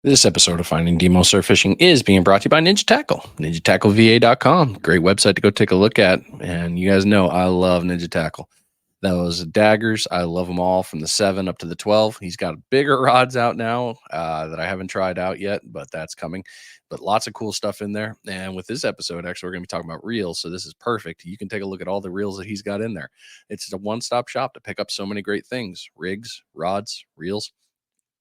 This episode of Finding Demo Surf Fishing is being brought to you by Ninja Tackle, NinjaTackleVA.com. Great website to go take a look at. And you guys know I love Ninja Tackle. Those daggers, I love them all from the 7 up to the 12. He's got bigger rods out now that I haven't tried out yet, but that's coming. But lots of cool stuff in there. And with this episode, actually, we're going to be talking about reels. So this is perfect. You can take a look at all the reels that he's got in there. It's a one-stop shop to pick up so many great things: rigs, rods, reels.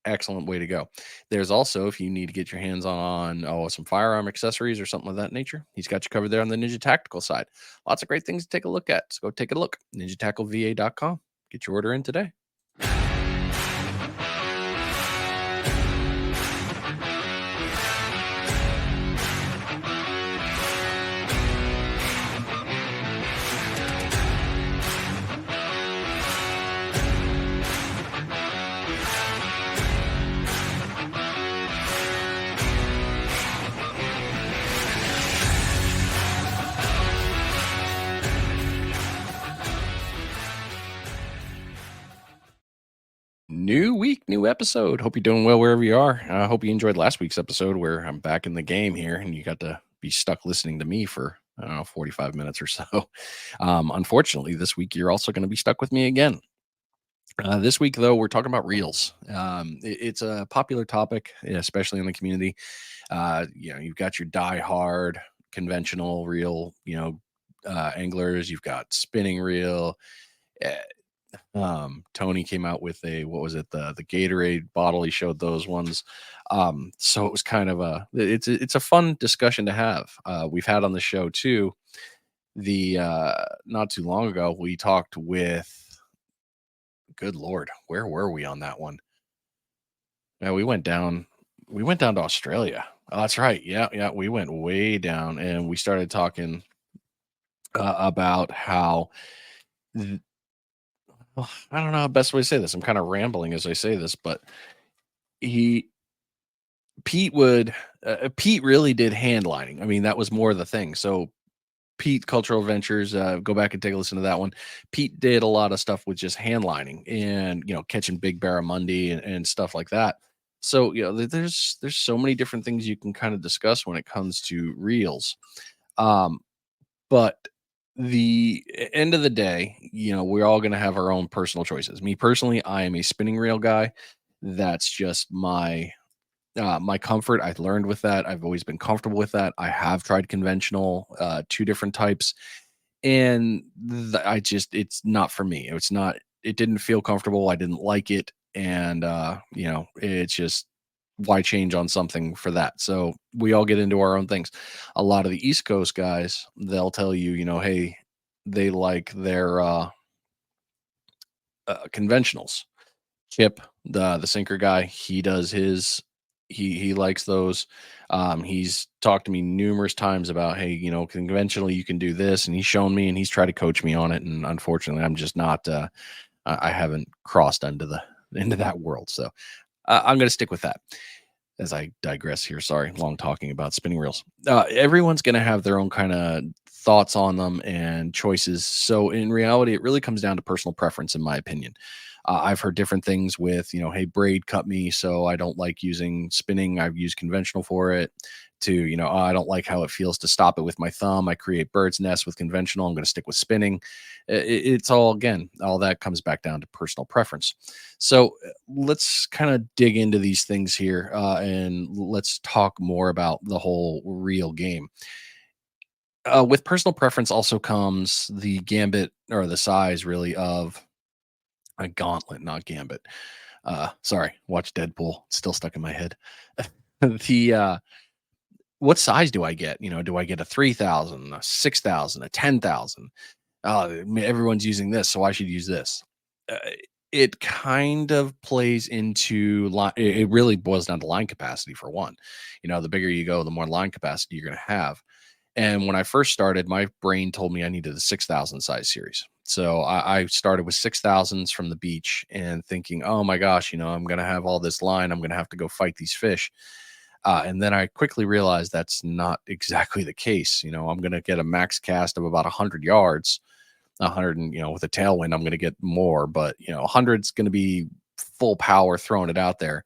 Excellent way to go. There's also, if you need to get your hands on some firearm accessories or something of that nature, he's got you covered there on the Ninja Tactical side. Lots of great things to take a look at. So go take a look. NinjaTackleVA.com. Get your order in today. New week, new episode. Hope you're doing well wherever you are. I hope you enjoyed last week's episode where I'm back in the game here and you got to be stuck listening to me for, I don't know, 45 minutes or so. Unfortunately, this week you're also going to be stuck with me again. This week, though, we're talking about reels. It's a popular topic, especially in the community. You've got your die-hard conventional reel, anglers. You've got spinning reel. eh, Tony came out with what was it, the Gatorade bottle. He showed those ones. So it was kind of it's a fun discussion to have. We've had on the show too. The Not too long ago we talked with, good Lord, where were we on that one? Yeah, we went down to Australia. Oh, that's right. Yeah, we went way down and we started talking about how well, I don't know how best way to say this. I'm kind of rambling as I say this, but he Pete would Pete really did hand lining. I mean, that was more the thing. So Pete Cultural Adventures, go back and take a listen to that one. Pete did a lot of stuff with just hand lining and catching big barramundi and stuff like that. So there's so many different things you can kind of discuss when it comes to reels. Um, but the end of the day, we're all going to have our own personal choices. Me personally, I am a spinning reel guy. That's just my comfort. I've learned with that. I've always been comfortable with that. I have tried conventional, two different types, and it's not for me. It didn't feel comfortable. I didn't like it, and it's just, why change on something for that? So we all get into our own things. A lot of the East Coast guys, they'll tell you, hey, they like their conventionals. Chip, the sinker guy, he does his. He likes those. He's talked to me numerous times about, hey, conventionally you can do this, and he's shown me and he's tried to coach me on it. And unfortunately, I'm just not. I haven't crossed into that world, so I'm going to stick with that. As I digress here, sorry, long talking about spinning reels. Everyone's going to have their own kind of thoughts on them and choices. So in reality, it really comes down to personal preference, in my opinion. I've heard different things with, hey, braid cut me, so I don't like using spinning. I've used conventional for it. To, oh, I don't like how it feels to stop it with my thumb. I create bird's nests with conventional. I'm going to stick with spinning. It's all, again, all that comes back down to personal preference. So let's kind of dig into these things here, and let's talk more about the whole real game. With personal preference also comes the gambit, or the size really, of a gauntlet, not gambit. Sorry, watch Deadpool. It's still stuck in my head. The What size do I get? Do I get a 3,000, a 6,000, a 10,000? Everyone's using this, so I should use this. Uh, it kind of plays into line. It really boils down to line capacity for one. The bigger you go, the more line capacity you're going to have. And when I first started, my brain told me I needed a 6,000 size series. So I started with 6,000s from the beach and thinking, oh my gosh, I'm going to have all this line. I'm going to have to go fight these fish. And then I quickly realized that's not exactly the case. I'm going to get a max cast of about 100 yards, 100, and, with a tailwind, I'm going to get more, but, 100's going to be full power throwing it out there.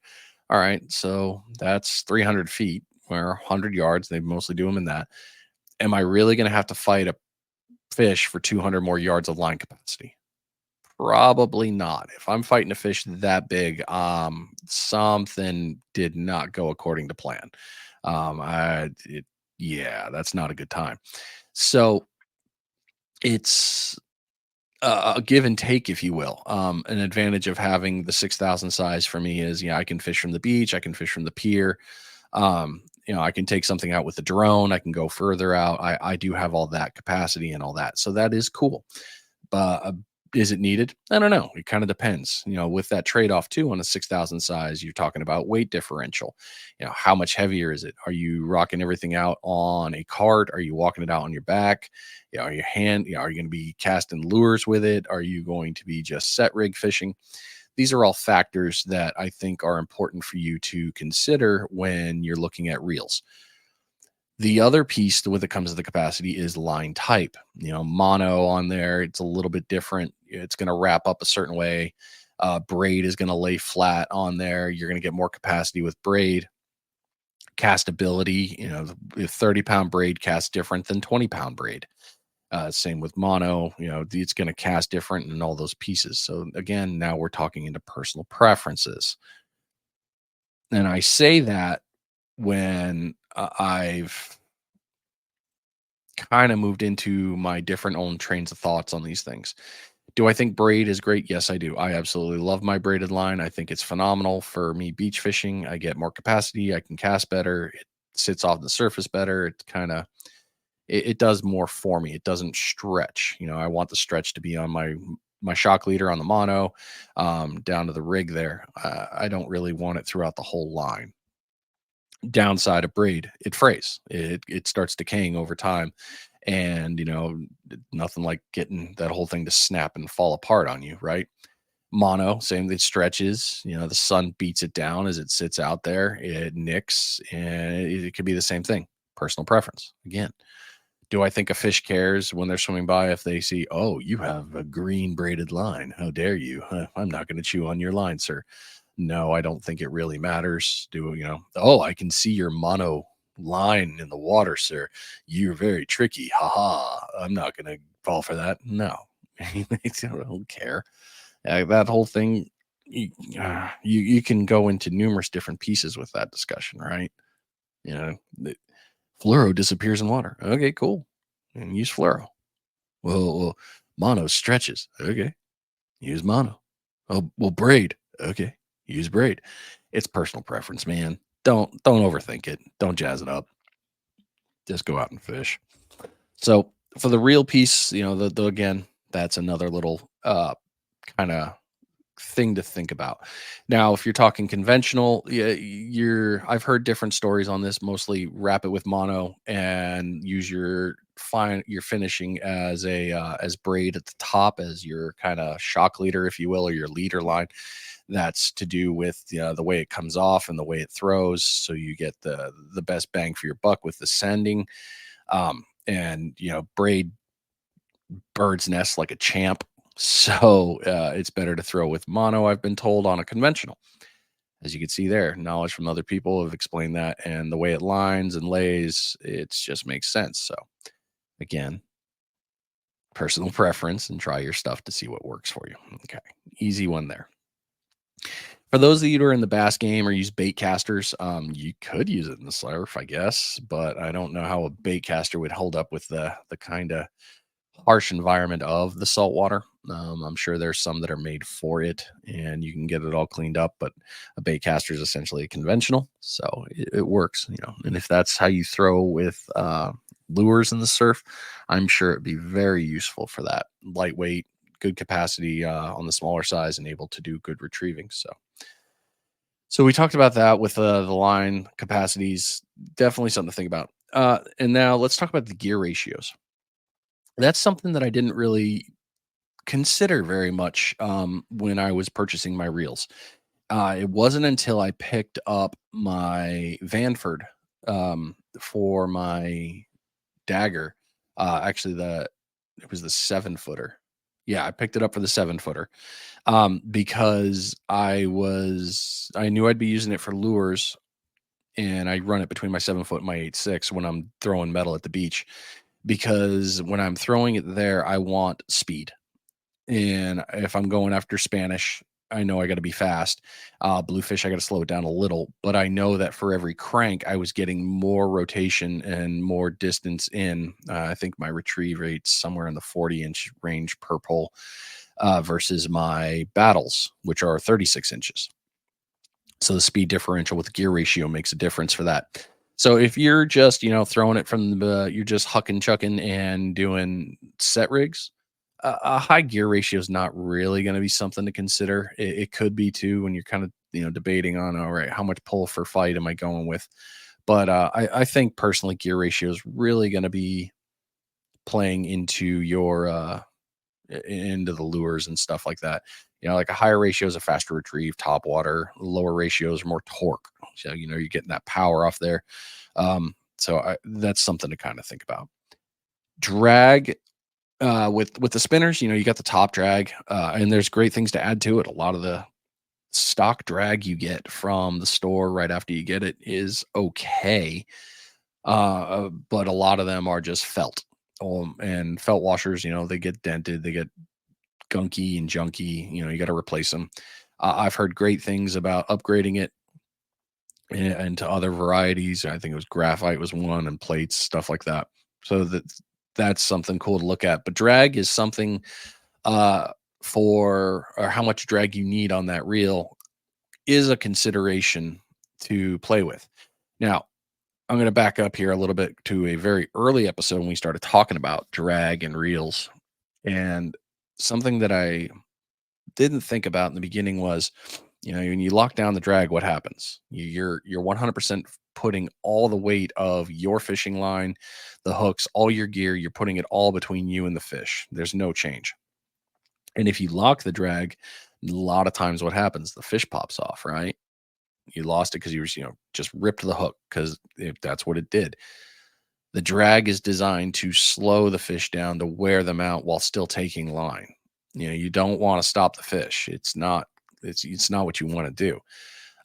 All right, so that's 300 feet or 100 yards. They mostly do them in that. Am I really going to have to fight a fish for 200 more yards of line capacity? Probably not. If I'm fighting a fish that big, something did not go according to plan. Yeah, that's not a good time. So it's a give and take, if you will. An advantage of having the 6,000 size for me is, I can fish from the beach, I can fish from the pier. I can take something out with the drone, I can go further out. I do have all that capacity and all that. So that is cool. But is it needed? I don't know. It kind of depends. With that trade off too on a 6,000 size, you're talking about weight differential. How much heavier is it? Are you rocking everything out on a cart? Are you walking it out on your back? Are your hand? Are you going to be casting lures with it? Are you going to be just set rig fishing? These are all factors that I think are important for you to consider when you're looking at reels. The other piece when it comes to the capacity is line type. Mono on there, it's a little bit different. It's going to wrap up a certain way. Braid is going to lay flat on there. You're going to get more capacity with braid. Castability, the 30-pound braid casts different than 20-pound braid. Same with mono, it's going to cast different in all those pieces. So again, now we're talking into personal preferences. And I say that when I've kind of moved into my different own trains of thoughts on these things. Do I think braid is great? Yes, I do. I absolutely love my braided line. I think it's phenomenal for me beach fishing. I get more capacity. I can cast better. It sits off the surface better. It kind of it does more for me. It doesn't stretch. I want the stretch to be on my shock leader on the mono, down to the rig there. I don't really want it throughout the whole line. Downside of braid, it frays. It starts decaying over time, and nothing like getting that whole thing to snap and fall apart on you, right? Mono, same. It stretches. The sun beats it down as it sits out there. It nicks, and it could be the same thing. Personal preference. Again, do I think a fish cares when they're swimming by if they see, oh, you have a green braided line? How dare you? I'm not going to chew on your line, sir. No, I don't think it really matters. Oh, I can see your mono line in the water, sir. You're very tricky. Ha ha. I'm not going to fall for that. No, I don't care. That whole thing, you can go into numerous different pieces with that discussion, right? The fluoro disappears in water. Okay, cool. And use fluoro. Well, mono stretches. Okay, use mono. Oh, well, braid. Okay, use braid. It's personal preference, man. Don't overthink it. Don't jazz it up. Just go out and fish. So for the real piece, the again, that's another little kind of thing to think about. Now, if you're talking conventional, yeah, I've heard different stories on this. Mostly wrap it with mono and use your finishing as a as braid at the top as your kind of shock leader, if you will, or your leader line. That's to do with the way it comes off and the way it throws, so you get the best bang for your buck with the sending. And braid bird's nest like a champ. So it's better to throw with mono, I've been told, on a conventional. As you can see there, knowledge from other people have explained that, and the way it lines and lays, it just makes sense. So again, personal preference, and try your stuff to see what works for you. Okay, easy one there. For those of you who are in the bass game or use bait casters, you could use it in the surf, I guess, but I don't know how a bait caster would hold up with the kind of harsh environment of the saltwater. I'm sure there's some that are made for it and you can get it all cleaned up, but a bait caster is essentially a conventional. So it works, and if that's how you throw with lures in the surf, I'm sure it'd be very useful for that. Lightweight, good capacity on the smaller size, and able to do good retrieving. So we talked about that with the line capacities. Definitely something to think about. And now let's talk about the gear ratios. That's something that I didn't really consider very much when I was purchasing my reels. It wasn't until I picked up my Vanford for my dagger. Actually, it was the 7-footer. Yeah, I picked it up for the 7 footer, because I knew I'd be using it for lures, and I run it between my 7 foot and my 8.6 when I'm throwing metal at the beach, because when I'm throwing it there, I want speed. And if I'm going after Spanish, I know I got to be fast. Bluefish, I got to slow it down a little. But I know that for every crank, I was getting more rotation and more distance in. I think my retrieve rate's somewhere in the 40-inch range per pole, versus my battles, which are 36 inches. So the speed differential with the gear ratio makes a difference for that. So if you're just, throwing it from you're just hucking, chucking, and doing set rigs, a high gear ratio is not really going to be something to consider. It could be too when you're kind of, debating on, all right, how much pull for fight am I going with? But I think personally, gear ratio is really going to be playing into your into the lures and stuff like that. Like a higher ratio is a faster retrieve, top water. Lower ratios are more torque. So you're getting that power off there. That's something to kind of think about. Drag, with the spinners, you got the top drag, and there's great things to add to it. A lot of the stock drag you get from the store right after you get it is okay, but a lot of them are just felt. And felt washers, they get dented, they get gunky and junky. You got to replace them. I've heard great things about upgrading it and to other varieties. I think it was graphite was one, and plates, stuff like that. So that's something cool to look at. But drag is something, uh, for or how much drag you need on that reel is a consideration to play with. Now, I'm going to back up here a little bit to a very early episode when we started talking about drag and reels. And something that I didn't think about in the beginning was, when you lock down the drag, what happens? You're 100% putting all the weight of your fishing line, the hooks, all your gear. You're putting it all between you and the fish. There's no change. And if you lock the drag, a lot of times what happens? The fish pops off, right? You lost it because you was, just ripped the hook because that's what it did. The drag is designed to slow the fish down to wear them out while still taking line. You don't want to stop the fish. It's not what you want to do.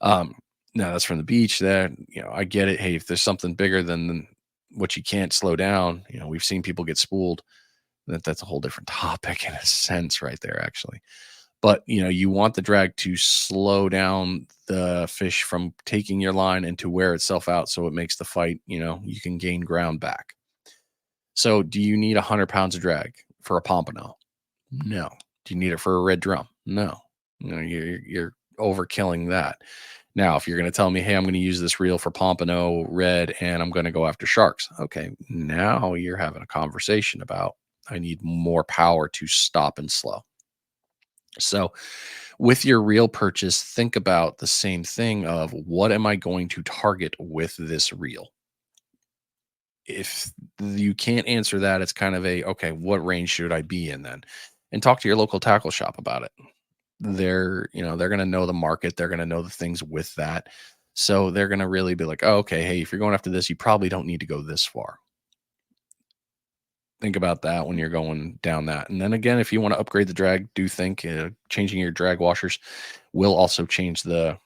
Um, Now that's from the beach. That I get it. Hey, if there's something bigger than what you can't slow down, we've seen people get spooled. That's a whole different topic in a sense, right there, actually. But you want the drag to slow down the fish from taking your line and to wear itself out, so it makes the fight. You can gain ground back. So, do you need 100 pounds of drag for a pompano? No. Do you need it for a red drum? No. You're overkilling that. Now, if you're going to tell me, hey, I'm going to use this reel for pompano, red, and I'm going to go after sharks. Okay, now you're having a conversation about I need more power to stop and slow. So, with your reel purchase, think about the same thing of what am I going to target with this reel? If you can't answer that, it's kind of a okay, what range should I be in then? And talk to your local tackle shop about it. They're going to know the market, they're going to know the things with that. So they're going to really be like, oh, okay, hey, if you're going after this, you probably don't need to go this far. Think about that when you're going down that. And then again, if you want to upgrade the drag, do think changing your drag washers will also change the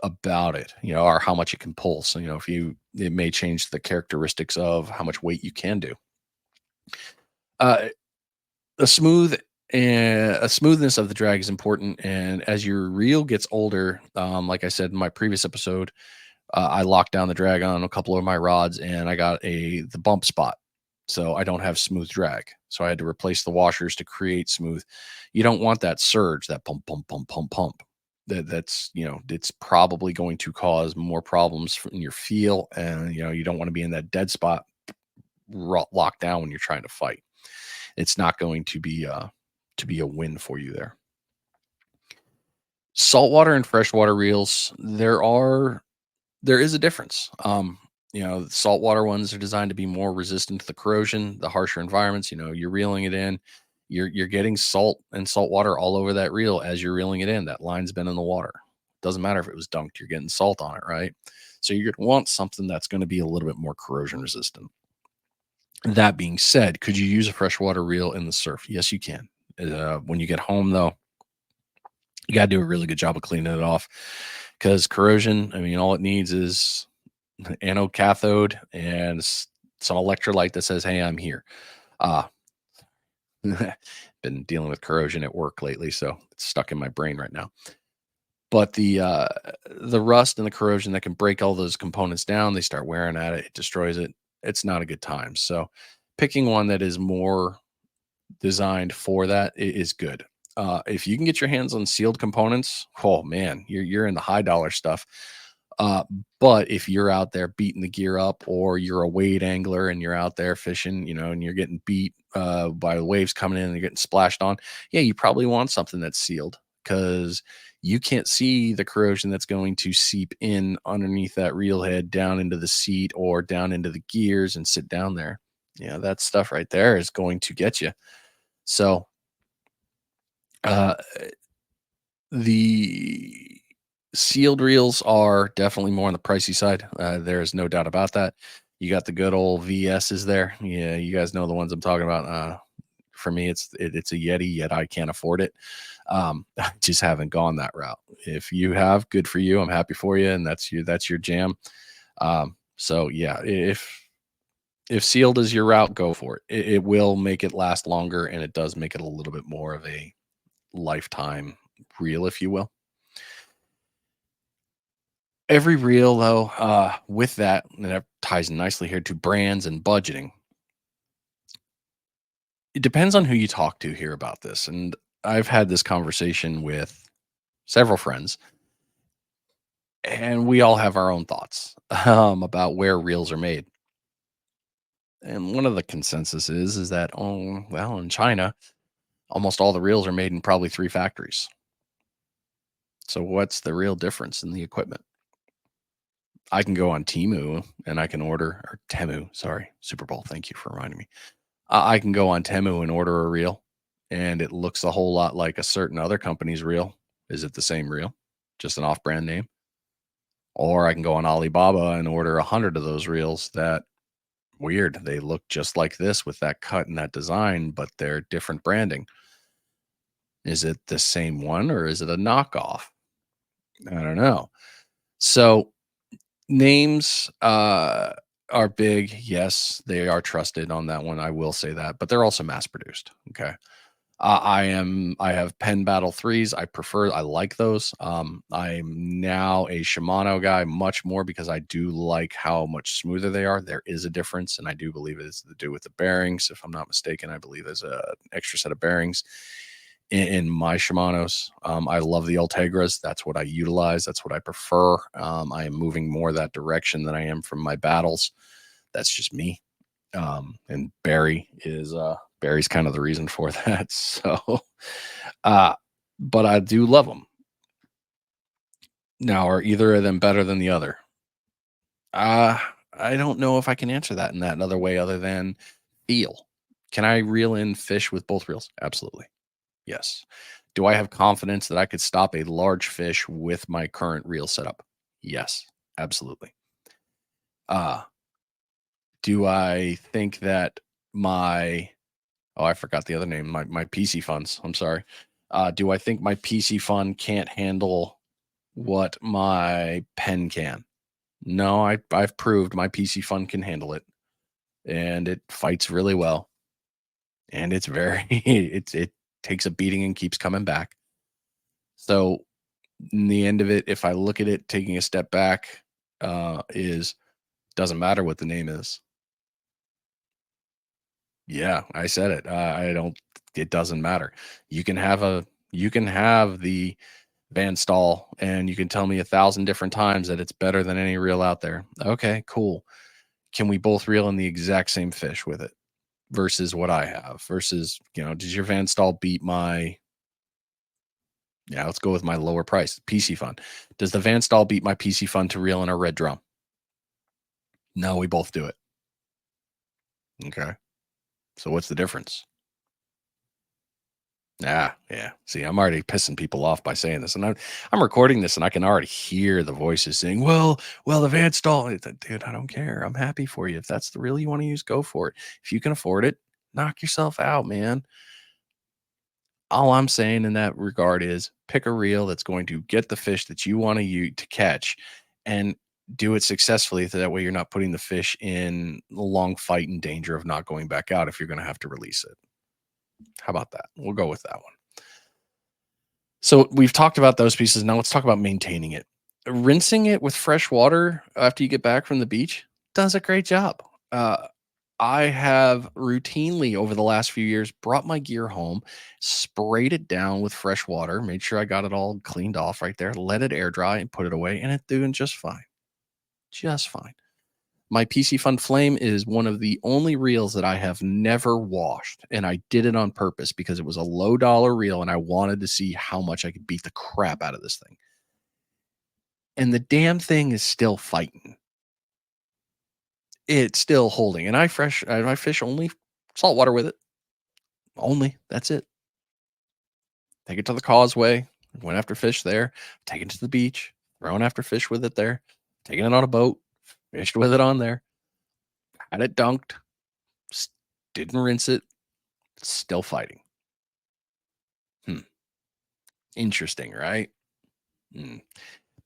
about it, or how much it can pull. So, if it may change the characteristics of how much weight you can do. Uh, a smooth and a smoothness of the drag is important. And as your reel gets older, like I said in my previous episode, I locked down the drag on a couple of my rods, and I got the bump spot. So I don't have smooth drag. So I had to replace the washers to create smooth. You don't want that surge, that pump, pump, pump, pump, pump. That's it's probably going to cause more problems in your feel, and you don't want to be in that dead spot locked down when you're trying to fight. It's not going to be a win for you there. Saltwater and freshwater reels, there is a difference. The saltwater ones are designed to be more resistant to the corrosion, the harsher environments. You're reeling it in, you're getting salt and salt water all over that reel as you're reeling it in. That line's been in the water. Doesn't matter if it was dunked, you're getting salt on it, right? So you're going to want something that's going to be a little bit more corrosion resistant. That being said, could you use a freshwater reel in the surf? Yes, you can. When you get home, though, you got to do a really good job of cleaning it off because corrosion, I mean, all it needs is anode cathode and some electrolyte that says, "Hey, I'm here." Uh, been dealing with corrosion at work lately, so it's stuck in my brain right now. But the rust and the corrosion that can break all those components down, they start wearing at it, it destroys it. It's not a good time. So picking one that is more designed for that is good. If you can get your hands on sealed components, oh man, you're in the high dollar stuff. Uh, but if you're out there beating the gear up, or you're a wade angler and you're out there fishing, and you're getting beat by the waves coming in and you're getting splashed on, yeah, you probably want something that's sealed because you can't see the corrosion that's going to seep in underneath that reel head down into the seat or down into the gears and sit down there. Yeah, that stuff right there is going to get you. So, uh, the sealed reels are definitely more on the pricey side. There is no doubt about that. You got the good old VSs there. Yeah, you guys know the ones I'm talking about. For me, it's a Yeti, yet I can't afford it. I just haven't gone that route. If you have, good for you. I'm happy for you, and that's your jam. So yeah, if sealed is your route, go for it. It will make it last longer, and it does make it a little bit more of a lifetime reel, if you will. Every reel, though, with that, and that ties nicely here to brands and budgeting. It depends on who you talk to here about this. And I've had this conversation with several friends, and we all have our own thoughts about where reels are made. And one of the consensus is that, oh, well, in China, almost all the reels are made in probably three factories. So what's the real difference in the equipment? I can go on Temu and I can order, or Temu, sorry, Super Bowl. Thank you for reminding me. I can go on Temu and order a reel, and it looks a whole lot like a certain other company's reel. Is it the same reel? Just an off-brand name? Or I can go on Alibaba and order 100 of those reels that weird. They look just like this with that cut and that design, but they're different branding. Is it the same one or is it a knockoff? I don't know. So names are big. Yes, they are trusted on that one. I will say that, but they're also mass produced. Okay. I have Penn Battle threes. I like those. I'm now a Shimano guy much more because I do like how much smoother they are. There is a difference, and I do believe it is to do with the bearings. If I'm not mistaken, I believe there's an extra set of bearings in my Shimanos. I love the Ultegras. That's what I utilize. That's what I prefer. I am moving more that direction than I am from my battles. That's just me. And Barry's kind of the reason for that. So, uh, but I do love them. Now, are either of them better than the other? Uh, I don't know if I can answer that in that another way other than feel. Can I reel in fish with both reels? Absolutely. Yes. Do I have confidence that I could stop a large fish with my current reel setup? Yes, absolutely. Uh, do I think that my I forgot the other name, my PC funds. I'm sorry. Do I think my PC fund can't handle what my pen can? No, I've proved my PC fund can handle it, and it fights really well, and it's very it takes a beating and keeps coming back. So in the end of it, if I look at it, taking a step back, is doesn't matter what the name is. Yeah, I said it. I don't. It doesn't matter. You can have the Van Staal, and you can tell me 1,000 different times that it's better than any reel out there. Okay, cool. Can we both reel in the exact same fish with it versus what I have? Versus, does your Van Staal beat my? Yeah, let's go with my lower price PC Fun. Does the Van Staal beat my PC Fun to reel in a red drum? No, we both do it. Okay, so what's the difference? Yeah. See, I'm already pissing people off by saying this, and I'm recording this, and I can already hear the voices saying, "Well, the Van Staal." Dude, I don't care. I'm happy for you. If that's the reel you want to use, go for it. If you can afford it, knock yourself out, man. All I'm saying in that regard is pick a reel that's going to get the fish that you want to use to catch, and do it successfully. So that way, you're not putting the fish in a long fight and danger of not going back out if you're going to have to release it. How about that? We'll go with that one. So we've talked about those pieces. Now let's talk about maintaining it. Rinsing it with fresh water after you get back from the beach does a great job. I have routinely over the last few years brought my gear home, sprayed it down with fresh water, made sure I got it all cleaned off right there, let it air dry and put it away, and it's doing just fine. Just fine. My Piscifun Flame is one of the only reels that I have never washed, and I did it on purpose because it was a low dollar reel and I wanted to see how much I could beat the crap out of this thing. And the damn thing is still fighting. It's still holding, and I fish only saltwater with it. Only, that's it. Take it to the causeway, went after fish there, take it to the beach, thrown after fish with it there, taking it on a boat, fished with it on there, had it dunked, didn't rinse it, still fighting. Hmm. Interesting, right? Mm.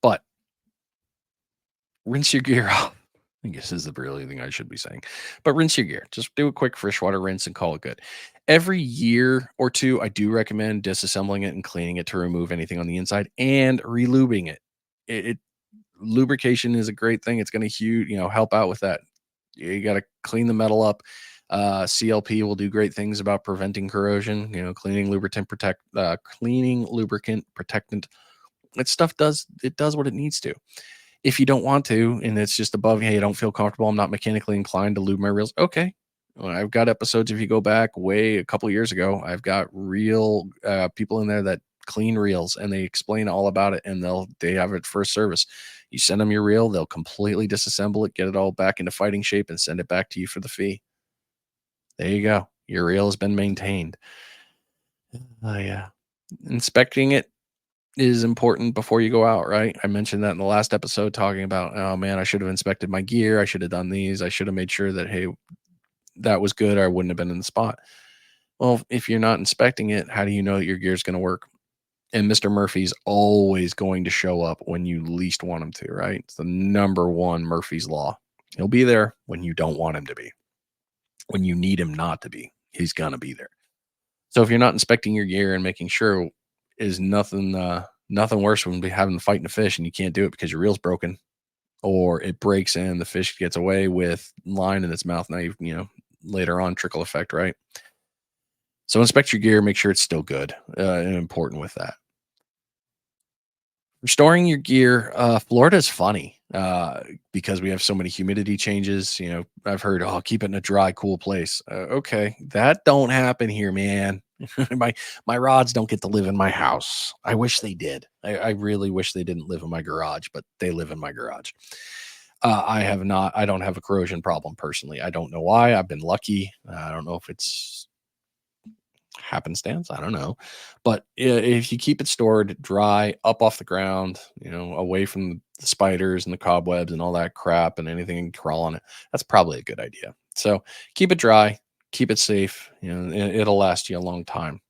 But rinse your gear off. I guess is the really thing I should be saying. But rinse your gear. Just do a quick freshwater rinse and call it good. Every year or two, I do recommend disassembling it and cleaning it to remove anything on the inside and relubing it. It lubrication is a great thing. It's going to help out with that. You got to clean the metal up. CLP will do great things about preventing corrosion. Cleaning lubricant protectant. That stuff does what it needs to. If you don't want to, and it's just above, hey, I don't feel comfortable, I'm not mechanically inclined to lube my reels. Okay. Well, I've got episodes. If you go back way a couple years ago, I've got real people in there that clean reels and they explain all about it, and they have it first service. You send them your reel, they'll completely disassemble it, get it all back into fighting shape, and send it back to you for the fee. There you go. Your reel has been maintained. Oh yeah. Inspecting it is important before you go out, right? I mentioned that in the last episode, talking about, oh man, I should have inspected my gear. I should have done these. I should have made sure that, hey, that was good, or I wouldn't have been in the spot. Well, if you're not inspecting it, how do you know that your gear is going to work? And Mr. Murphy's always going to show up when you least want him to, right? It's the number one Murphy's law. He'll be there when you don't want him to be. When you need him not to be, he's going to be there. So if you're not inspecting your gear and making sure, is nothing worse than having to fight in a fish and you can't do it because your reel's broken, or it breaks and the fish gets away with line in its mouth. Now later on trickle effect, right? So inspect your gear, make sure it's still good, and important with that. Restoring your gear, Florida is funny because we have so many humidity changes. I've heard, oh, keep it in a dry, cool place. Okay, that don't happen here, man. my rods don't get to live in my house. I wish they did. I really wish they didn't live in my garage, but they live in my garage. I don't have a corrosion problem personally. I don't know why. I've been lucky. I don't know if it's happenstance. I don't know. But if you keep it stored dry, up off the ground, away from the spiders and the cobwebs and all that crap and anything can crawl on it, that's probably a good idea. So keep it dry, keep it safe. It'll last you a long time.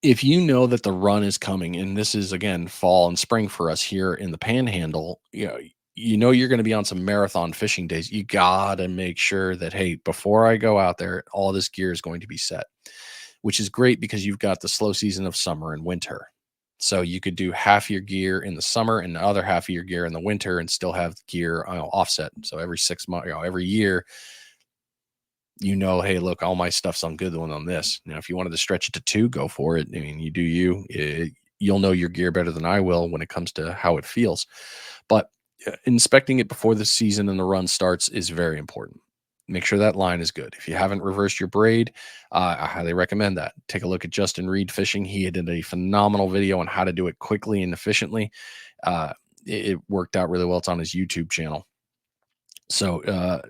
If you know that the run is coming, and this is again fall and spring for us here in the Panhandle, you're going to be on some marathon fishing days. You gotta make sure that, hey, before I go out there, all this gear is going to be set, which is great because you've got the slow season of summer and winter. So you could do half your gear in the summer and the other half of your gear in the winter, and still have gear offset. So every 6 months, every year, hey, look, all my stuff's on good one on this. Now, if you wanted to stretch it to two, go for it. I mean, you do you. You'll know your gear better than I will when it comes to how it feels. But inspecting it before the season and the run starts is very important. Make sure that line is good. If you haven't reversed your braid, I highly recommend that. Take a look at Justin Reed Fishing. He did a phenomenal video on how to do it quickly and efficiently. It worked out really well. It's on his YouTube channel. So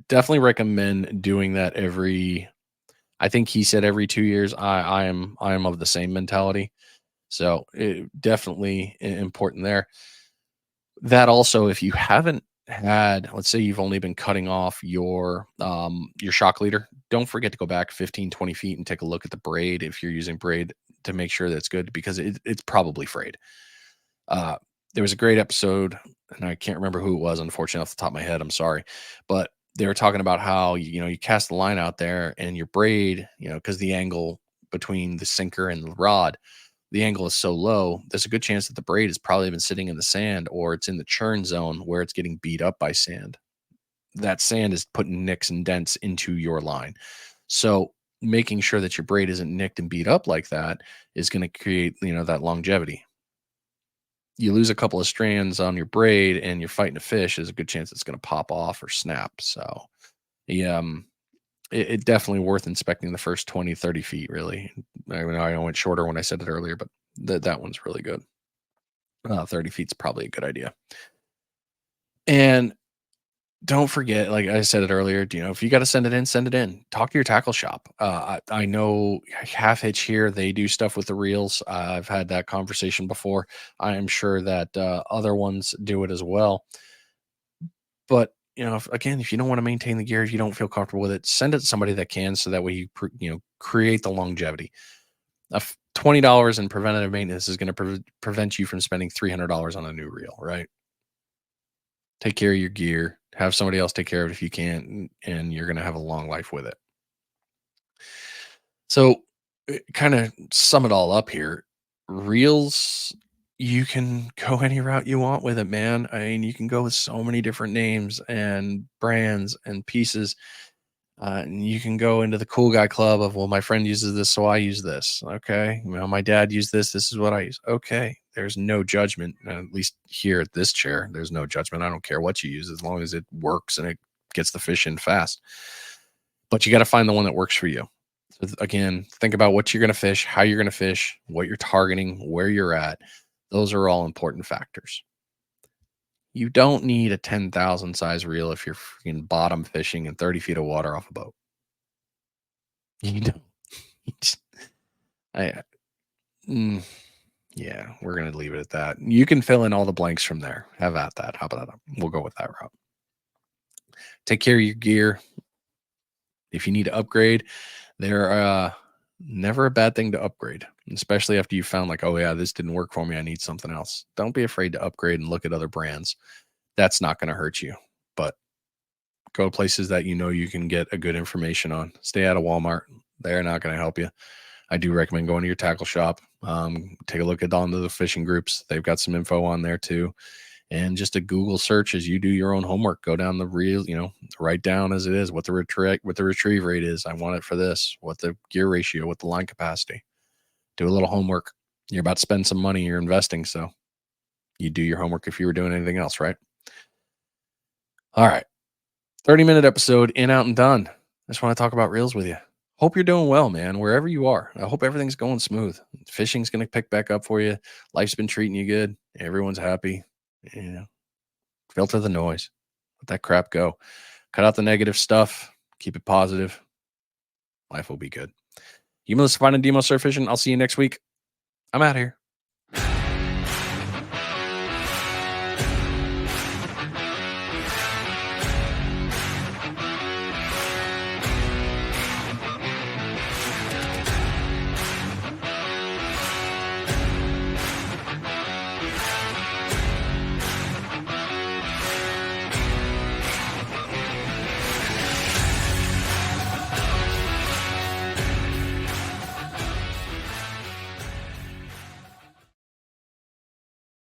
definitely recommend doing that every I think he said every 2 years. I am of the same mentality. So, definitely important there. That also, if you haven't had, let's say you've only been cutting off your shock leader, don't forget to go back 15, 20 feet and take a look at the braid if you're using braid to make sure that's good because it's probably frayed. Uh, there was a great episode, and I can't remember who it was, unfortunately, off the top of my head. I'm sorry. But they were talking about how, you cast the line out there and your braid, because the angle between the sinker and the rod, the angle is so low, there's a good chance that the braid has probably been sitting in the sand or it's in the churn zone where it's getting beat up by sand. That sand is putting nicks and dents into your line. So making sure that your braid isn't nicked and beat up like that is going to create, that longevity. You lose a couple of strands on your braid and you're fighting a fish, there's a good chance it's going to pop off or snap. So, yeah, it definitely worth inspecting the first 20, 30 feet, really. I mean, I went shorter when I said it earlier, but that one's really good. 30 feet's probably a good idea. And don't forget, like I said it earlier, if you got to send it in, send it in. Talk to your tackle shop. I know Half Hitch here, they do stuff with the reels. I've had that conversation before. I am sure that other ones do it as well. But if you don't want to maintain the gear, if you don't feel comfortable with it, send it to somebody that can, so that way create the longevity. $20 in preventative maintenance is going to prevent you from spending $300 on a new reel, right? Take care of your gear. Have somebody else take care of it if you can, and you're going to have a long life with it. So, kind of sum it all up here. Reels, you can go any route you want with it, man. I mean, you can go with so many different names and brands and pieces. And you can go into the cool guy club of, well, my friend uses this, so I use this. Okay. Well, my dad used this. This is what I use. Okay. There's no judgment. At least here at this chair, there's no judgment. I don't care what you use as long as it works and it gets the fish in fast. But you got to find the one that works for you. So again, think about what you're going to fish, how you're going to fish, what you're targeting, where you're at. Those are all important factors. You don't need a 10,000 size reel if you're freaking bottom fishing in 30 feet of water off a boat. You don't. I, mm, yeah, we're going to leave it at that. You can fill in all the blanks from there. Have at that. How about that? We'll go with that route. Take care of your gear. If you need to upgrade, they're never a bad thing to upgrade, especially after you found like, oh yeah, this didn't work for me. I need something else. Don't be afraid to upgrade and look at other brands. That's not going to hurt you. But go places that you can get a good information on. Stay out of Walmart. They're not going to help you. I do recommend going to your tackle shop. Take a look at on the fishing groups. They've got some info on there too. And just a Google search as you do your own homework. Go down the reel, write down as it is what the retrieve rate is. I want it for this. What the gear ratio, what the line capacity. Do a little homework. You're about to spend some money. You're investing, so you do your homework if you were doing anything else, right? All right, 30-minute episode, in, out, and done. I just want to talk about reels with you. Hope you're doing well, man, wherever you are. I hope everything's going smooth. Fishing's going to pick back up for you. Life's been treating you good. Everyone's happy. Filter the noise. Let that crap go. Cut out the negative stuff. Keep it positive. Life will be good. You must find a Demo Surf Fishing. I'll see you next week. I'm out here.